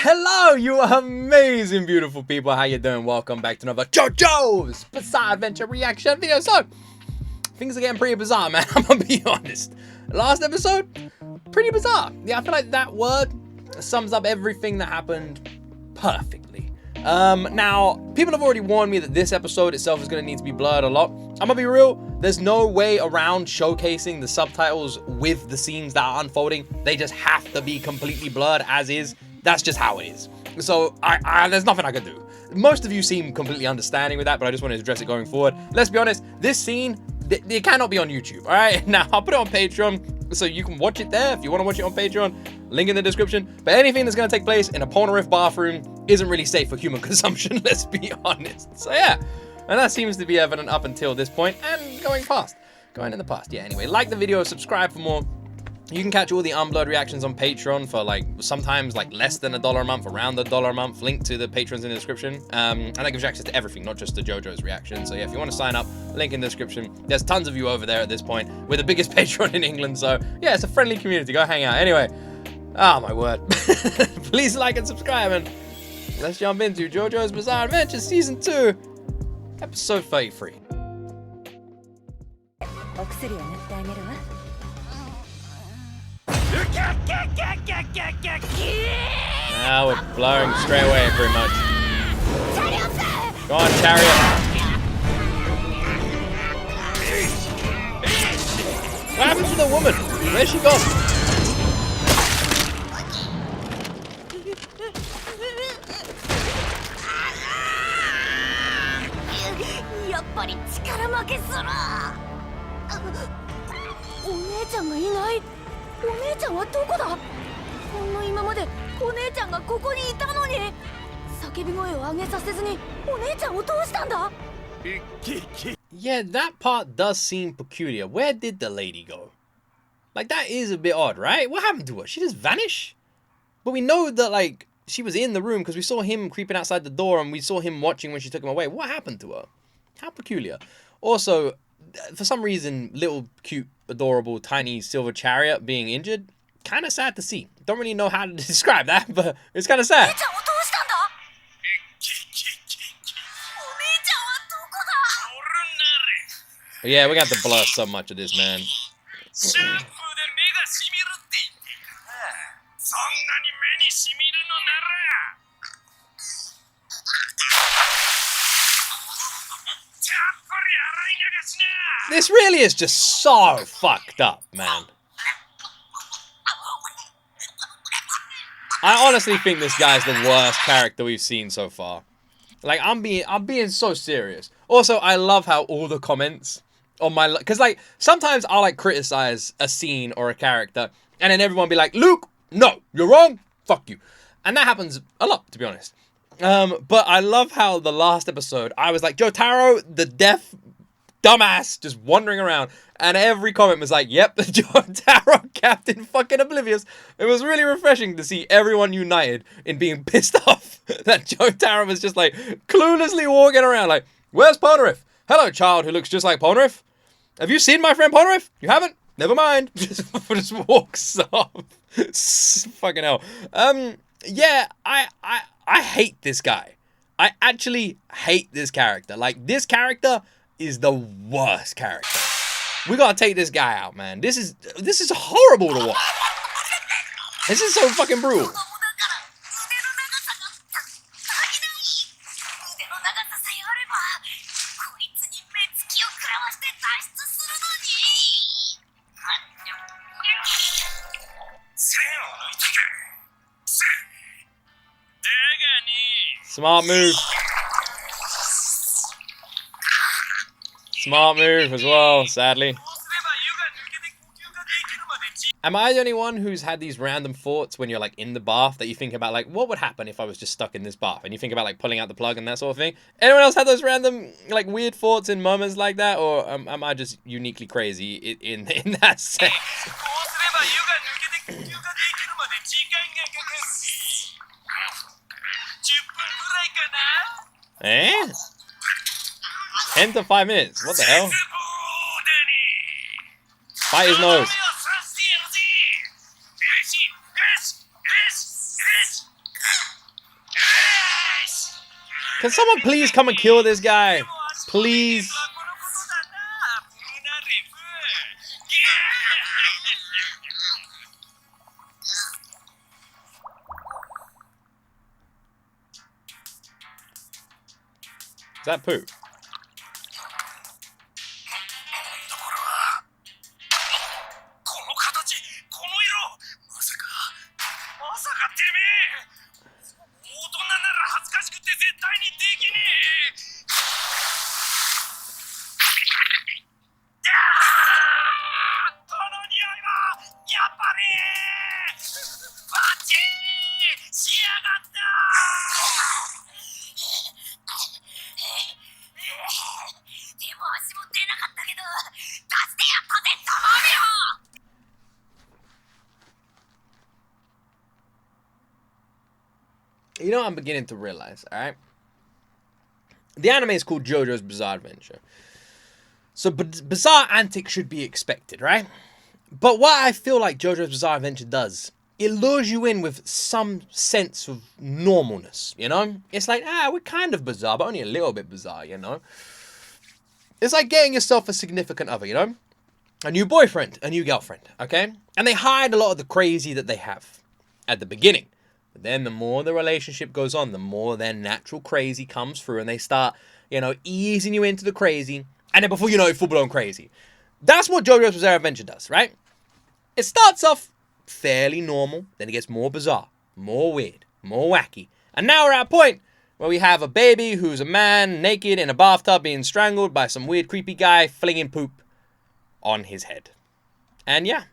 Hello, you amazing, beautiful people. How you doing? Welcome back to another JOJO'S Bizarre Adventure reaction video. So, things are getting pretty bizarre, man. I'm gonna be honest. Last episode, pretty bizarre. Yeah, I feel like that word sums up everything that happened perfectly. Now, people have already warned me that this episode itself is gonna need to be blurred a lot. I'm gonna be real, there's no way around showcasing the subtitles with the scenes that are unfolding. They just have to be completely blurred as is. That's just how it is. So there's nothing I can do. Most of you seem completely understanding with that, but I just wanted to address it going forward. Let's be honest, this scene, it cannot be on YouTube, all right? Now, I'll put it on Patreon, so you can watch it there if you want to watch it on Patreon. Link in the description. But anything that's going to take place in a pornorific bathroom isn't really safe for human consumption, let's be honest. So yeah, and that seems to be evident up until this point and going in the past. Yeah, anyway, like the video, subscribe for more. You can catch all the unblurred reactions on Patreon for like sometimes like less than $1 a month, around $1 a month. Link to the patrons in the description. And that gives you access to everything, not just the JoJo's reaction. So yeah, if you want to sign up, link in the description. There's tons of you over there at this point. We're the biggest Patreon in England, so yeah, it's a friendly community. Go hang out. Anyway, oh my word. Please like and subscribe, and let's jump into JoJo's Bizarre Adventure Season 2, Episode 33. Now we're blowing straight away, pretty much. Go on, chariot. What happened to the woman? Where's she gone? Yeah, that part does seem peculiar. Where did the lady go? Like, that is a bit odd, right? What happened to her? She just vanished? But we know that, like, she was in the room because we saw him creeping outside the door and we saw him watching when she took him away. What happened to her? How peculiar. Also, for some reason, little, cute, adorable, tiny silver chariot being injured, kind of sad to see. Don't really know how to describe that, but it's kind of sad. But yeah, we're gonna have to blur so much of this, man. This really is just so fucked up, man. I honestly think this guy's the worst character we've seen so far. Like, I'm being so serious. Also, I love how all the comments on my, because like sometimes I'll like criticize a scene or a character, and then everyone be like, "Luke, no, you're wrong. Fuck you," and that happens a lot, to be honest. But I love how the last episode I was like, Jotaro, the deaf dumbass, just wandering around, and every comment was like, "Yep, Jotaro, Captain fucking Oblivious." It was really refreshing to see everyone united in being pissed off that Jotaro was just like cluelessly walking around like, "Where's Polnareff? Hello, child who looks just like Polnareff. Have you seen my friend Polnareff? You haven't? Never mind." Just walks off. Fucking hell. Yeah, I hate this guy. I actually hate this character. Like, this character is the worst character. We gotta take this guy out, man. This is horrible to watch. This is so fucking brutal. Smart move. Smart move as well, sadly. Am I the only one who's had these random thoughts when you're like in the bath that you think about like, what would happen if I was just stuck in this bath? And you think about like pulling out the plug and that sort of thing. Anyone else had those random like weird thoughts in moments like that? Or am I just uniquely crazy in that sense? Eh? 10 to 5 minutes. What the hell? Bite his nose. Can someone please come and kill this guy? Please. Is that poo? You know what I'm beginning to realize, alright? The anime is called JOJO'S Bizarre Adventure. So bizarre antics should be expected, right? But what I feel like JOJO'S Bizarre Adventure does, it lures you in with some sense of normalness, you know? It's like, we're kind of bizarre, but only a little bit bizarre, you know? It's like getting yourself a significant other, you know? A new boyfriend, a new girlfriend, okay? And they hide a lot of the crazy that they have at the beginning. But then the more the relationship goes on, the more their natural crazy comes through and they start, you know, easing you into the crazy. And then before you know it, full-blown crazy. That's what JOJO'S Bizarre Adventure does, right? It starts off fairly normal, then it gets more bizarre, more weird, more wacky. And now we're at a point where we have a baby who's a man naked in a bathtub being strangled by some weird creepy guy flinging poop on his head. And yeah,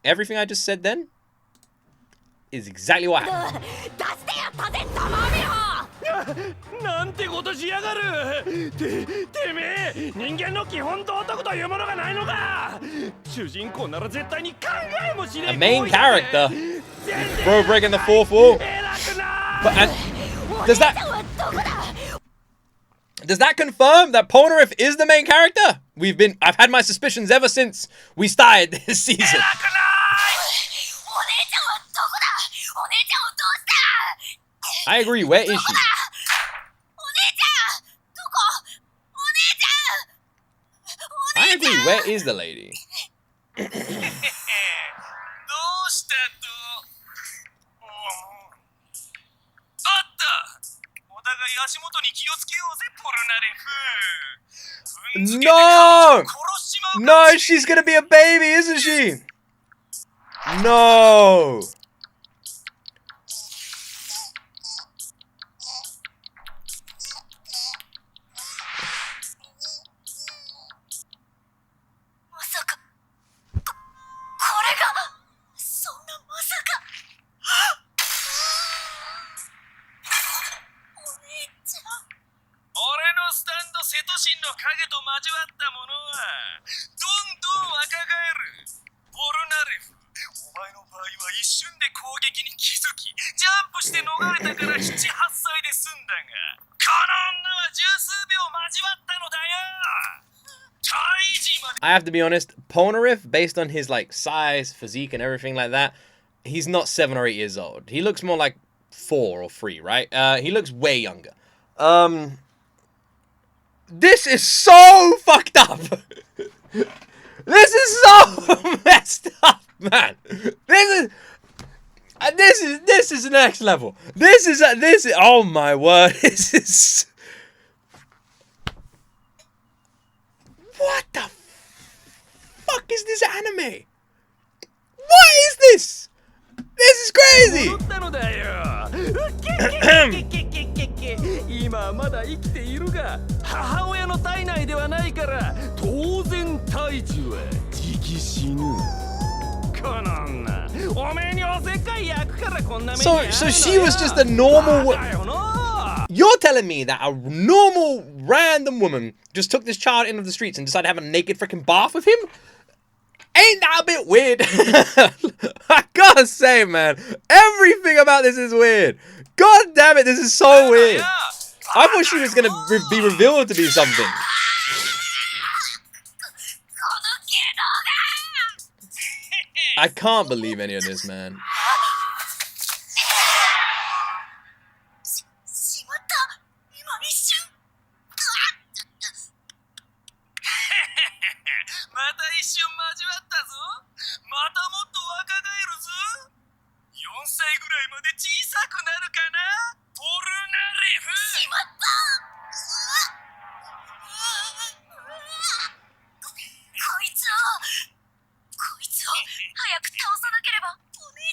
everything I just said then is exactly what happened. A main character? Bro breaking the fourth wall? But, does that confirm that Polnareff is the main character? I've had my suspicions ever since we started this season. I agree, where is she? I agree, where is the lady? No! No, she's gonna be a baby, isn't she? No! I have to be honest, Polnareff, based on his like size, physique, and everything like that, he's not 7 or 8 years old. He looks more like 4 or 3, right? He looks way younger. This is so fucked up. This is so messed up, man. This is next level. This is oh my word. This is what the fuck is this anime? What is this? This is crazy. So she was just a normal. You're telling me that a normal random woman just took this child into the streets and decided to have a naked freaking bath with him? Ain't that a bit weird? I gotta say, man, everything about this is weird. God damn it, this is so weird. I thought she was gonna be revealed to be something. I can't believe any of this, man.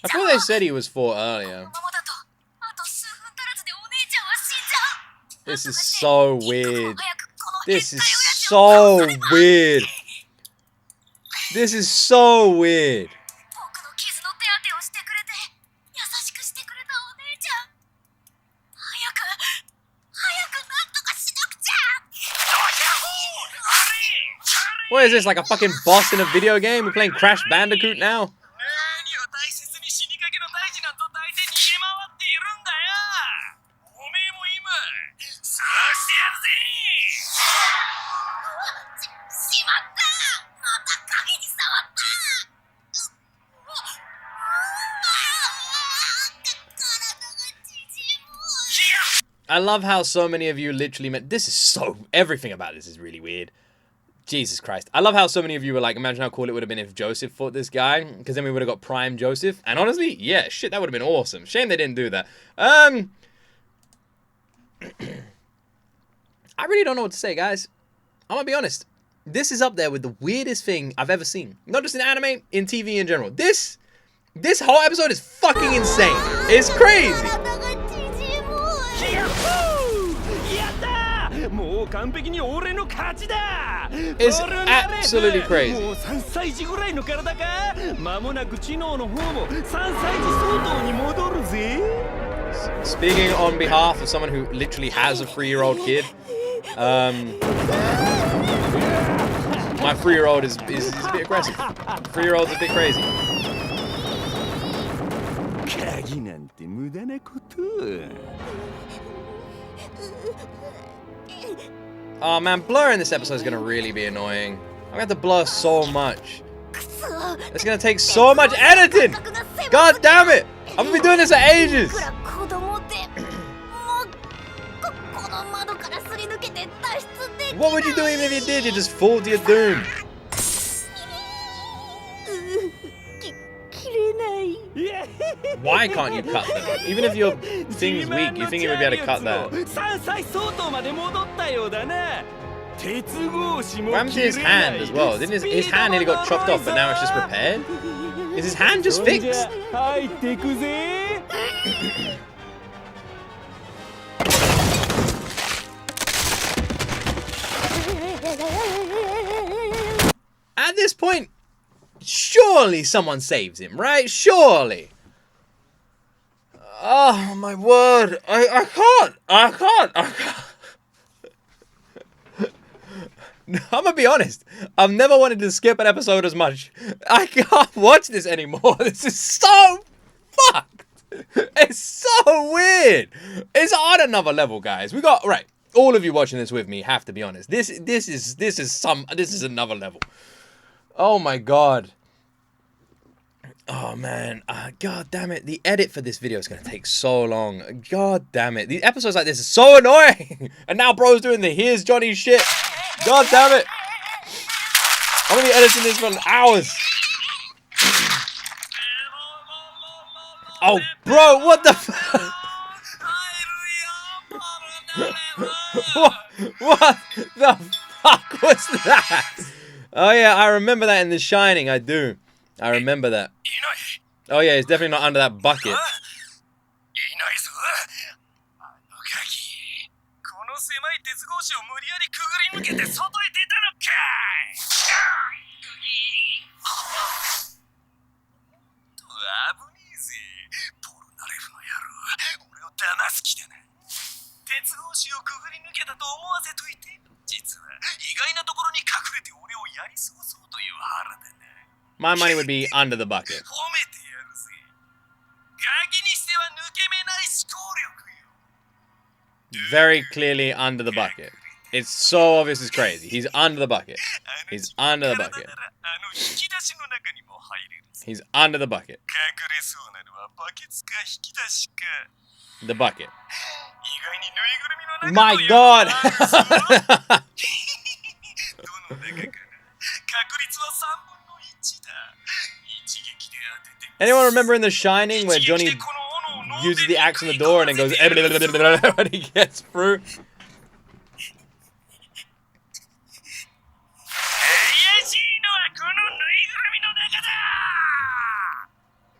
I thought they said he was 4 earlier. This is so weird. This is so weird. This is so weird. What is this, like a fucking boss in a video game? We're playing Crash Bandicoot now? I love how so many of you literally meant this is so everything about this is really weird. Jesus Christ. I love how so many of you were like, imagine how cool it would have been if Joseph fought this guy, because then we would have got Prime Joseph. And honestly, yeah, shit, that would have been awesome. Shame they didn't do that. I really don't know what to say, guys. I'm gonna be honest. This is up there with the weirdest thing I've ever seen. Not just in anime, in TV in general. This whole episode is fucking insane. It's crazy. It's absolutely crazy. Speaking on behalf of someone who literally has a 3-year-old kid, my 3-year-old is a bit aggressive. 3-year-old's a bit crazy. Oh man, blur in this episode is gonna really be annoying. I'm gonna have to blur so much. It's gonna take so much editing! God damn it! I'm gonna be doing this for ages! What would you do even if you did? You just fall to your doom. Why can't you cut them? Even if your thing's weak, you think you would be able to cut that. What happened to his hand as well? Didn't his hand nearly got chopped off, but now it's just repaired? Is his hand just fixed? At this point, surely someone saves him, right? Surely. Oh my word. I can't. I'm gonna be honest. I've never wanted to skip an episode as much. I can't watch this anymore. This is so fucked. It's so weird. It's on another level, guys. We got right. All of you watching this with me have to be honest. This is another level. Oh my god. Oh man, god damn it. The edit for this video is going to take so long. God damn it. These episodes like this is so annoying. And now bro's doing the here's Johnny shit. God damn it. I'm going to be editing this for hours. Oh bro, what the fuck? What the fuck was that? Oh yeah, I remember that in The Shining, I do. I remember that. Oh yeah, he's definitely not under that bucket. My money would be under the bucket. Very clearly under the bucket. It's so obvious it's crazy. He's under the bucket. He's under the bucket. He's under the bucket. The bucket. My god! Anyone remember in The Shining where Johnny uses the axe on the door and then goes when he gets through?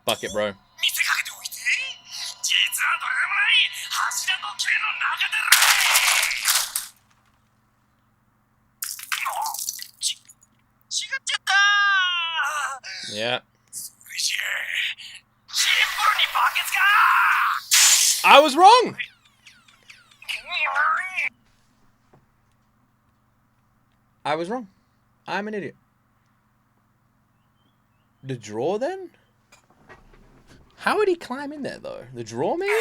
Bucket, bro. Yeah. I was wrong. I was wrong. I'm an idiot. The drawer then? How would he climb in there though? The drawer maybe?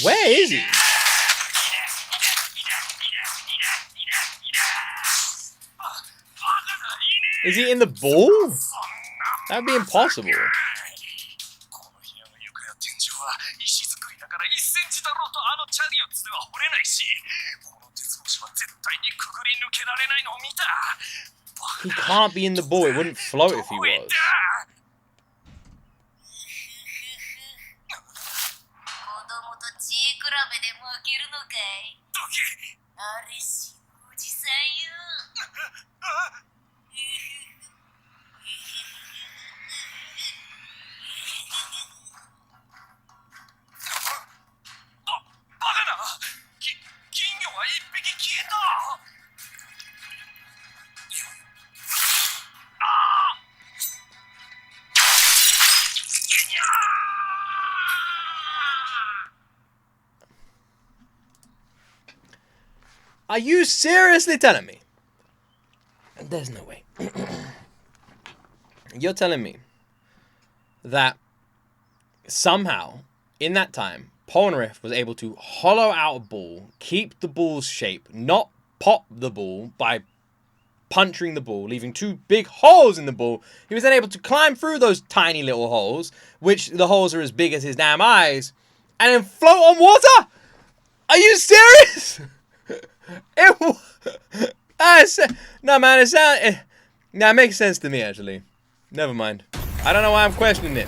Where is he? Is he in the ball? That would be impossible. He can't be in the ball. It wouldn't float if he was. Are you seriously telling me? There's no way. You're telling me that somehow, in that time, Polnareff was able to hollow out a ball, keep the ball's shape, not pop the ball by puncturing the ball, leaving two big holes in the ball. He was then able to climb through those tiny little holes, which the holes are as big as his damn eyes, and then float on water? Are you serious? No, man, it makes sense to me, actually. Never mind. I don't know why I'm questioning it.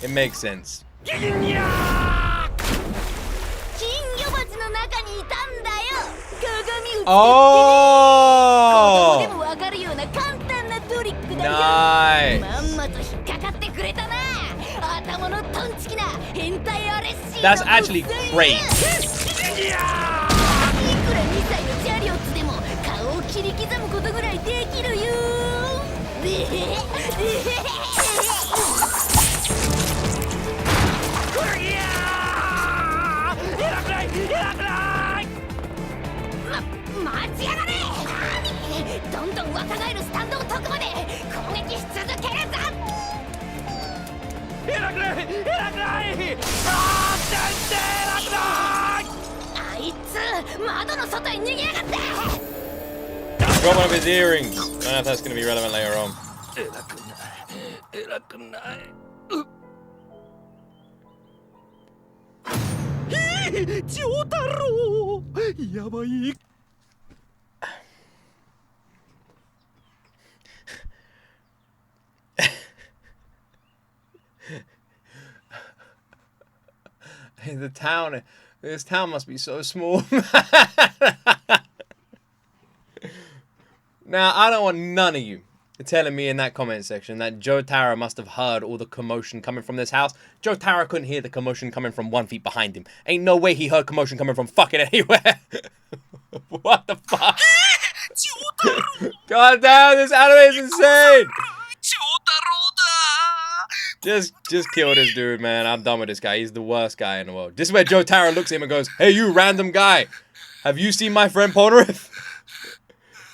It makes sense. Oh! Nice. That's actually great. Got one of his earrings. I don't know if that's going to be relevant later on. This town must be so small. Now, I don't want none of you telling me in that comment section that JOTaro must have heard all the commotion coming from this house. JOTaro couldn't hear the commotion coming from 1 feet behind him. Ain't no way he heard commotion coming from fucking anywhere. What the fuck? God damn, this anime is insane. Just kill this dude, man. I'm done with this guy. He's the worst guy in the world. This is where JOTaro looks at him and goes, "Hey, you random guy. Have you seen my friend Polnareff?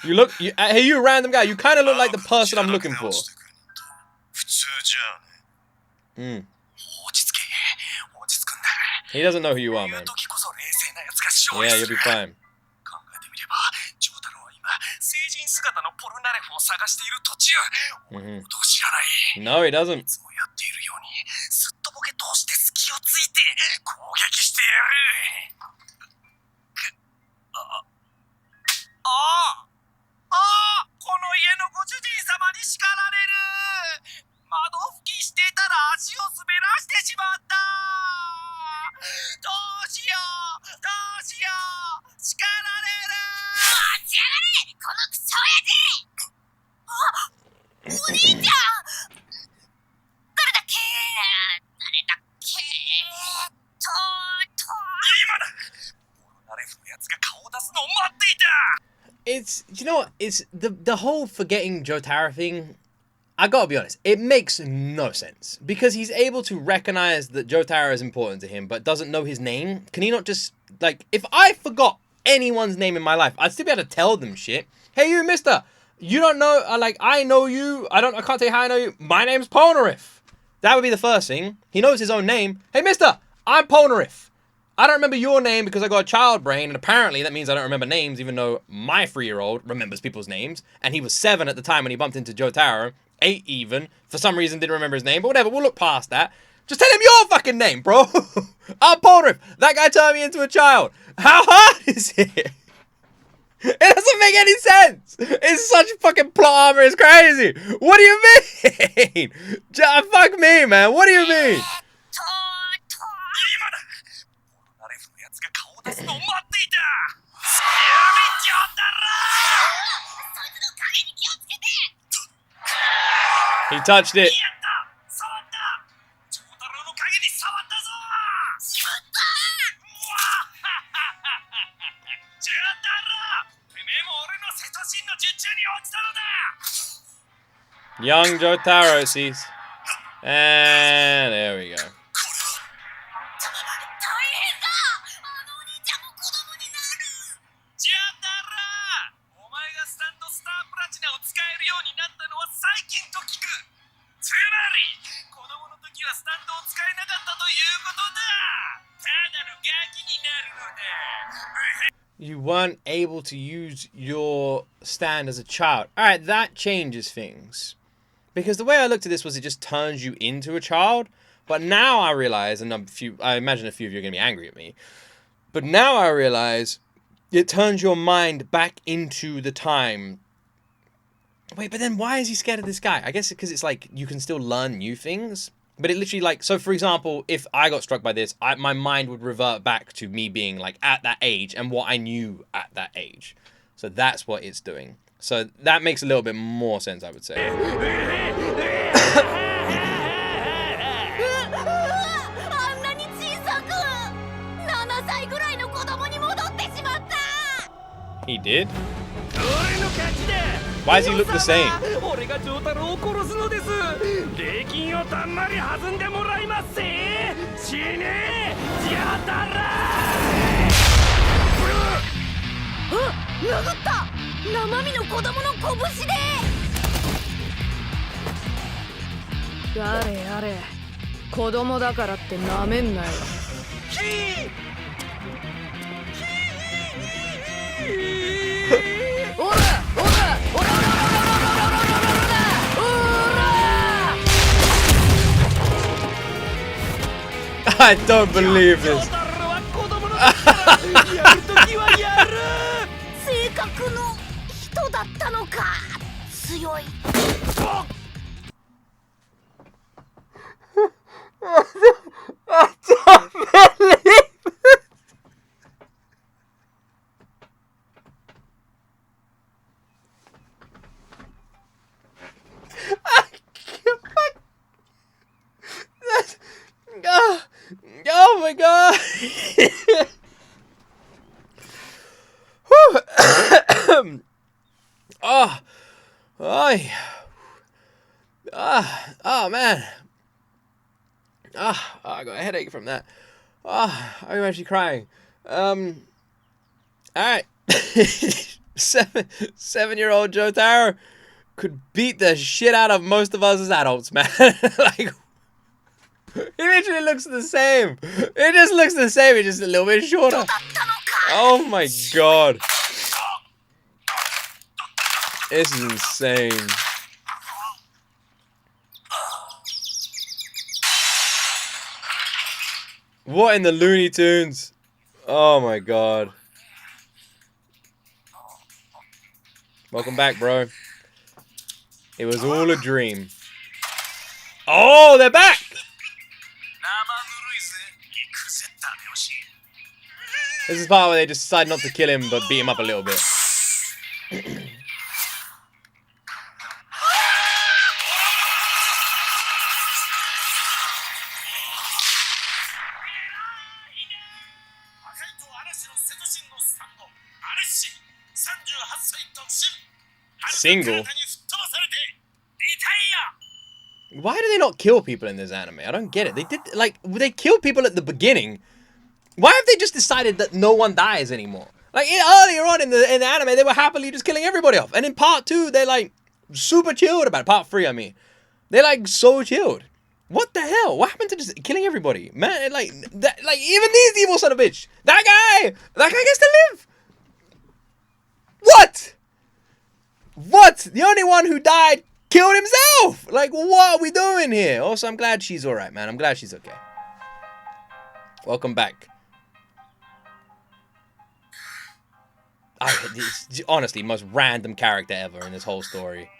Hey, you random guy. You kind of look like the person I'm looking for." He doesn't know who you are, man. Yeah, you'll be fine. No, he doesn't. It's, you know what, it's the whole forgetting Jotaro thing. I gotta be honest, it makes no sense. Because he's able to recognize that Jotaro is important to him, but doesn't know his name. Can he not just, like, if I forgot anyone's name in my life, I'd still be able to tell them shit. Hey, you, mister, you don't know, like, I know you, I can't tell you how I know you. My name's Polnareff. That would be the first thing. He knows his own name. Hey, mister, I'm Polnareff. I don't remember your name because I got a child brain, and apparently that means I don't remember names, even though my 3-year-old remembers people's names, and he was 7 at the time when he bumped into Jotaro, 8 even, for some reason didn't remember his name, but whatever, we'll look past that. Just tell him your fucking name, bro. I'm Polnareff. That guy turned me into a child. How hard is it? It doesn't make any sense. It's such fucking plot armor, it's crazy. What do you mean? Fuck me, man. What do you mean? He touched it. Young Jotaro sees. And there we go. You weren't able to use your stand as a child. Alright, that changes things. Because the way I looked at this was it just turns you into a child. But now I realize, and I imagine a few of you are going to be angry at me. But now I realize it turns your mind back into the time. Wait, but then why is he scared of this guy? I guess because it's like you can still learn new things. But it literally, like, so for example, if I got struck by this, my mind would revert back to me being, like, at that age and what I knew at that age. So that's what it's doing. So that makes a little bit more sense, I would say. He did? Why does he look the same? I don't believe this. Oh my god! Oh man! I got a headache from that. I'm actually crying. All right. 7-year-old Jotaro could beat the shit out of most of us as adults, man. Like. He literally looks the same. It just looks the same. It's just a little bit shorter. Oh my god. This is insane. What in the Looney Tunes? Oh my god. Welcome back, bro. It was all a dream. Oh, they're back! This is the part where they just decide not to kill him, but beat him up a little bit. single. Why do they not kill people in this anime? I don't get it. They did, like, they killed people at the beginning. Why have they just decided that no one dies anymore? Like, earlier on in the anime, they were happily just killing everybody off. And in part 2, they're, like, super chilled about it. Part 3, I mean. They're, like, so chilled. What the hell? What happened to just killing everybody? Man, like, that, like, even these evil son of a bitch. That guy gets to live. What? What? The only one who died killed himself. Like, what are we doing here? Also, I'm glad she's all right, man. I'm glad she's okay. Welcome back. It's honestly most random character ever in this whole story.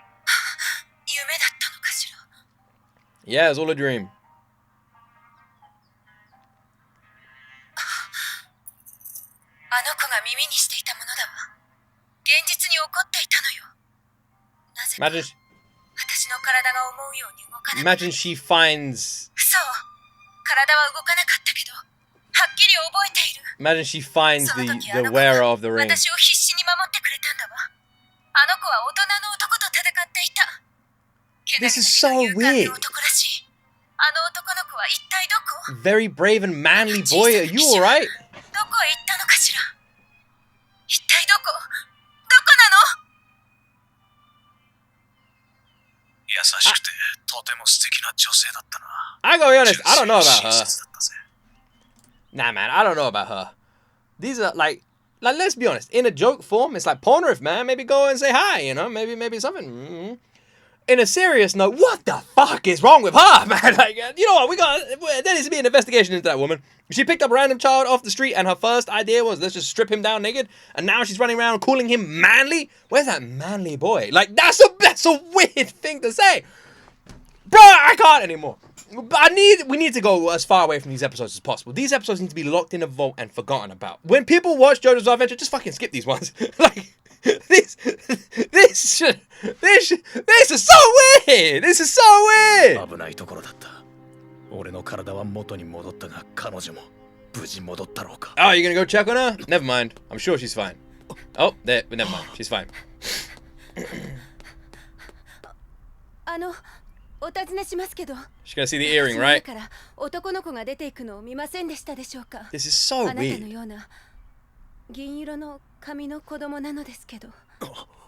Yeah, it was all a dream. Imagine she finds... Imagine she finds the wearer of the ring. This is so weird. Very brave and manly boy. Are you alright? I gotta be honest, I don't know about her. Nah, man, I don't know about her. These are like let's be honest. In a joke form, it's like porneriff, man. Maybe go and say hi, you know? Maybe something. In a serious note, what the fuck is wrong with her, man? Like, you know what? There needs to be an investigation into that woman. She picked up a random child off the street, and her first idea was, let's just strip him down naked. And now she's running around calling him manly. Where's that manly boy? Like, that's a weird thing to say, bro. I can't anymore. We need to go as far away from these episodes as possible. These episodes need to be locked in a vault and forgotten about. When people watch JoJo's Bizarre Adventure, just fucking skip these ones. Like, this is so weird. This is so weird. Oh, you're gonna go check on her? Never mind. I'm sure she's fine. Oh, there. Never mind. She's fine. She's gonna see the earring, right? This is so weird.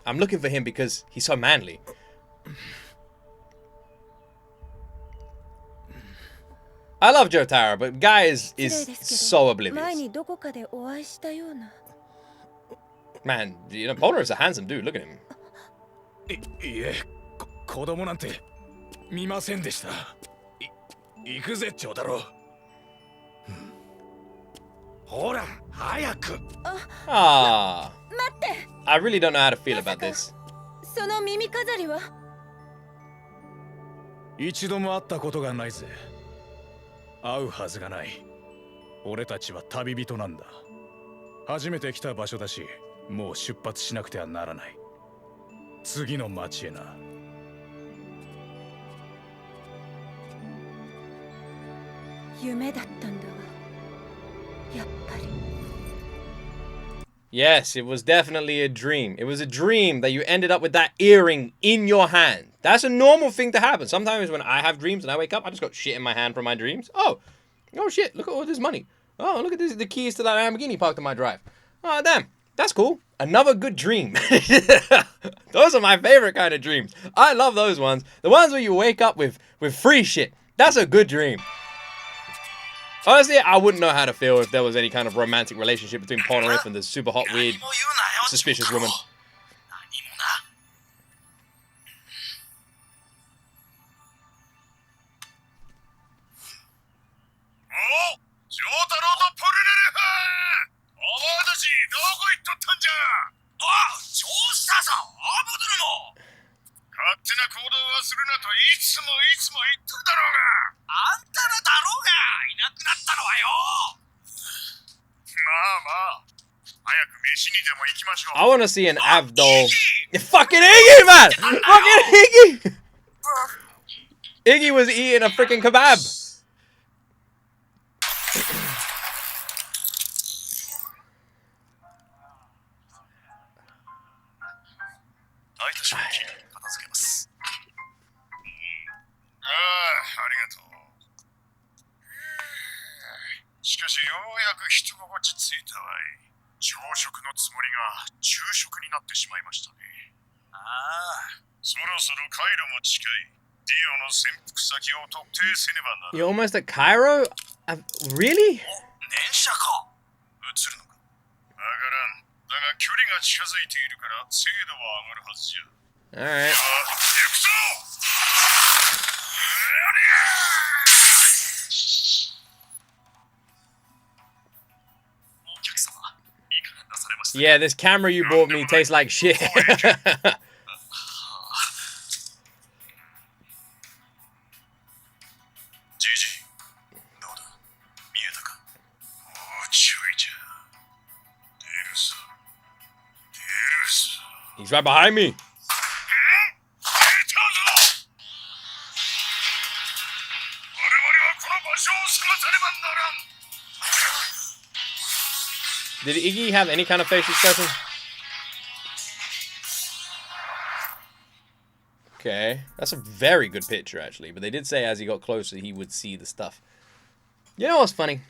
I'm looking for him because he's so manly. I love Jotaro, but guy is so oblivious. Man, you know, Polar is a handsome dude. Look at him. Ah, I really don't know how to feel about this. Yes, it was definitely a dream. It was a dream that you ended up with that earring in your hand. That's a normal thing to happen. Sometimes when I have dreams and I wake up, I just got shit in my hand from my dreams. Oh shit, look at all this money. Oh, look at this, the keys to that Lamborghini parked in my drive. Oh, damn, that's cool. Another good dream. Those are my favorite kind of dreams. I love those ones. The ones where you wake up with free shit. That's a good dream. Honestly, I wouldn't know how to feel if there was any kind of romantic relationship between Polnareff and the super hot, weird, suspicious woman. I want to see an Abdul. Fucking Iggy, man! Fucking Iggy! Iggy was eating a freaking kebab. You're almost at Cairo? Really? Alright. Yeah, this camera you bought me tastes like shit. He's right behind me. Did Iggy have any kind of facial expression? Okay, that's a very good picture, actually. But they did say as he got closer, he would see the stuff. You know what's funny?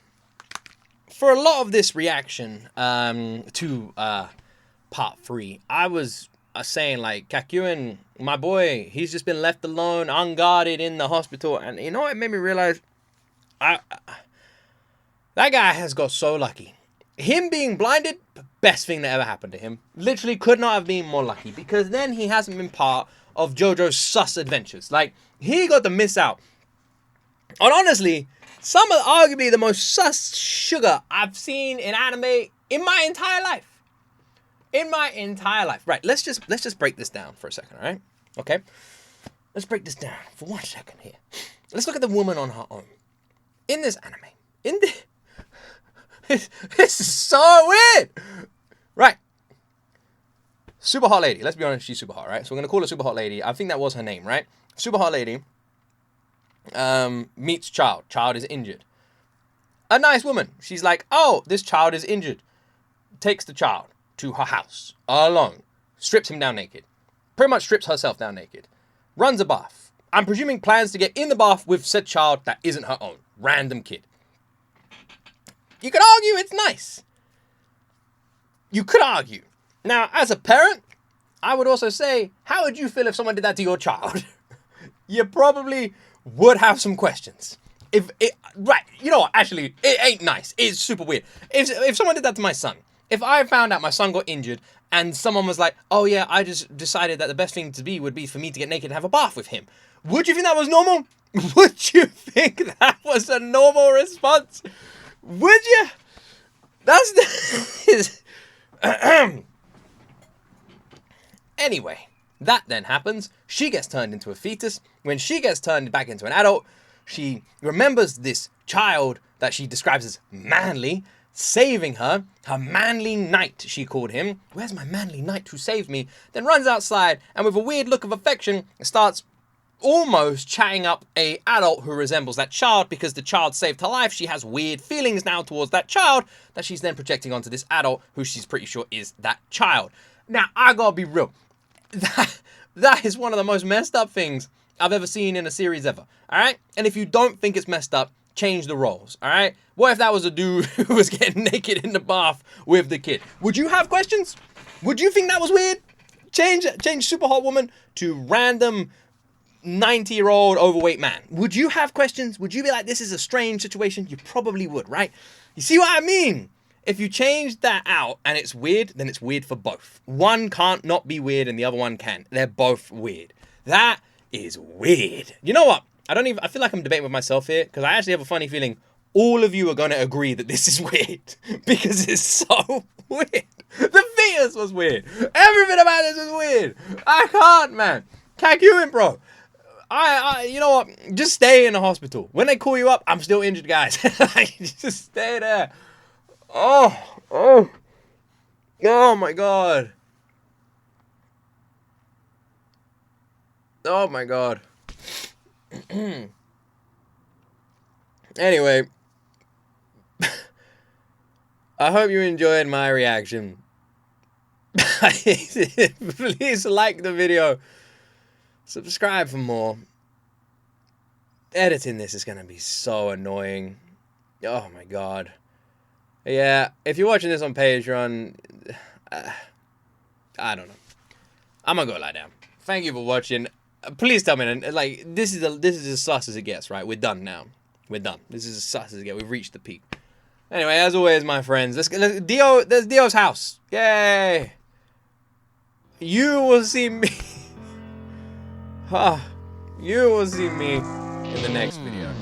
For a lot of this reaction to part 3, I was saying, like, Kakyoin, my boy, he's just been left alone, unguarded in the hospital. And you know what? It made me realize that guy has got so lucky. Him being blinded, best thing that ever happened to him. Literally could not have been more lucky, because then he hasn't been part of JoJo's sus adventures. Like, he got to miss out on, honestly, some of arguably the most sus sugar I've seen in anime in my entire life. In my entire life. Right, let's just break this down for a second, all right? Okay? Let's break this down for 1 second here. Let's look at the woman on her own. In this anime. This is so weird. Right. Super hot lady. Let's be honest, she's super hot, right? So we're going to call her super hot lady. I think that was her name, right? Super hot lady meets child. Child is injured. A nice woman. She's like, oh, this child is injured. Takes the child to her house alone. Strips him down naked. Pretty much strips herself down naked. Runs a bath. I'm presuming plans to get in the bath with said child that isn't her own. Random kid. You could argue it's nice. You could argue. Now, as a parent, I would also say, how would you feel if someone did that to your child? You probably would have some questions. Right, you know what, actually, it ain't nice. It's super weird. If someone did that to my son, if I found out my son got injured and someone was like, oh yeah, I just decided that the best thing to be would be for me to get naked and have a bath with him. Would you think that was normal? Would you think that was a normal response? Would you? That's Anyway, that then happens. She gets turned into a fetus. When she gets turned back into an adult, she remembers this child that she describes as manly, saving her. Her manly knight, she called him. Where's my manly knight who saved me? Then runs outside and with a weird look of affection starts almost chatting up a adult who resembles that child. Because the child saved her life, she has weird feelings now towards that child that she's then projecting onto this adult who she's pretty sure is that child. Now, I gotta be real. That is one of the most messed up things I've ever seen in a series ever. Alright? And if you don't think it's messed up, change the roles. Alright? What if that was a dude who was getting naked in the bath with the kid? Would you have questions? Would you think that was weird? Change super hot woman to random 90-year-old overweight man. Would you have questions? Would you be like, this is a strange situation? You probably would, right? You see what I mean? If you change that out and it's weird, then it's weird for both. One can't not be weird and the other one can. They're both weird. That is weird. You know what? I feel like I'm debating with myself here because I actually have a funny feeling all of you are going to agree that this is weird because it's so weird. The fetus was weird. Everything about this was weird. I can't, man. Kakyoin, bro. You know what? Just stay in the hospital. When they call you up, I'm still injured, guys. Just stay there. Oh my God. Oh my God. Anyway, I hope you enjoyed my reaction. Please like the video. Subscribe for more. Editing this is going to be so annoying. Oh my God. Yeah, if you're watching this on Patreon, I don't know. I'm gonna go lie down. Thank you for watching. Please tell me, like, this is as sus as it gets, right? We're done now. We're done. This is as sus as it gets. We've reached the peak. Anyway, as always, my friends, let's Dio. There's Dio's house. Yay! You will see me. You will see me in the next video.